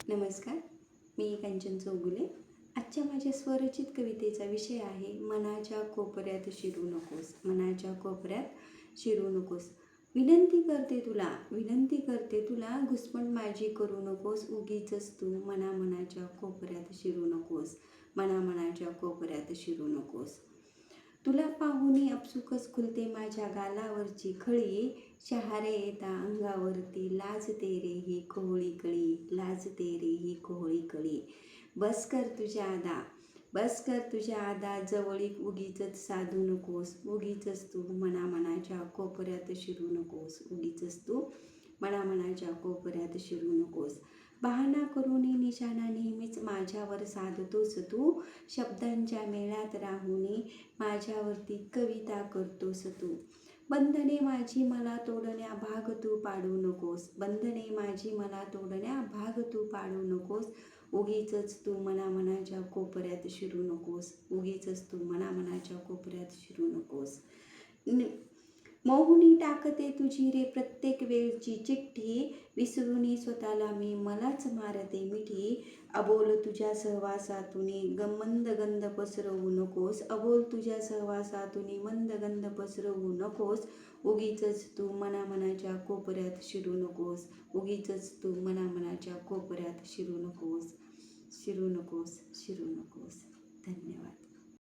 नमस्कार, मी कंचन चौगुले. आजच्या माझ्या स्वरचित कवितेचा विषय आहे मनाच्या कोपऱ्यात शिरू नकोस. मनाच्या कोपऱ्यात शिरू नकोस. विनंती करते तुला घुसमट माझी करू नकोस. उगीचच तू मनाच्या कोपऱ्यात शिरू नकोस. मनाच्या कोपऱ्यात शिरू नकोस. तुला पाहुनी अपसुकच खुलते माझ्या गालावरची खळी. शहारे येता अंगावरती लाजते रे ही कोहळी कळी. लाजते रे ही कोहळी कळी. बस कर तुझ्या आदा जवळीक उगीचच साधू नकोस. उगीचच तू मनाच्या कोपऱ्यात शिरू नकोस. उगीचच तू मनाच्या कोपऱ्यात शिरू नकोस. बहाणा करूनी निशाणा नेहमीच माझ्यावर साधतोस तू. शब्दांच्या मेळ्यात राहुनी माझ्यावरती कविता करतोस तू. बंधने माझी मला तोडण्या भाग तू पाडू नकोस. बंधने माझी मला तोडण्या भाग तू पाडू नकोस. उगीचच तू मनाच्या कोपऱ्यात शिरू नकोस. उगीचच तू मनाच्या कोपऱ्यात शिरू नकोस. मोहुनी टाकते तुझी रे प्रत्येक वेळची चिठ्ठी. विसरूनी स्वतःला मी मलाच मारते मिठी. अबोल तुझ्या सहवासातूनी मंद गंध पसरवू नकोस. अबोल तुझ्या सहवासातूनी मंद गंध पसरवू नकोस. उगीचच तू मनाच्या कोपऱ्यात शिरू नकोस. उगीचच तू मनाच्या कोपऱ्यात शिरू नकोस. धन्यवाद.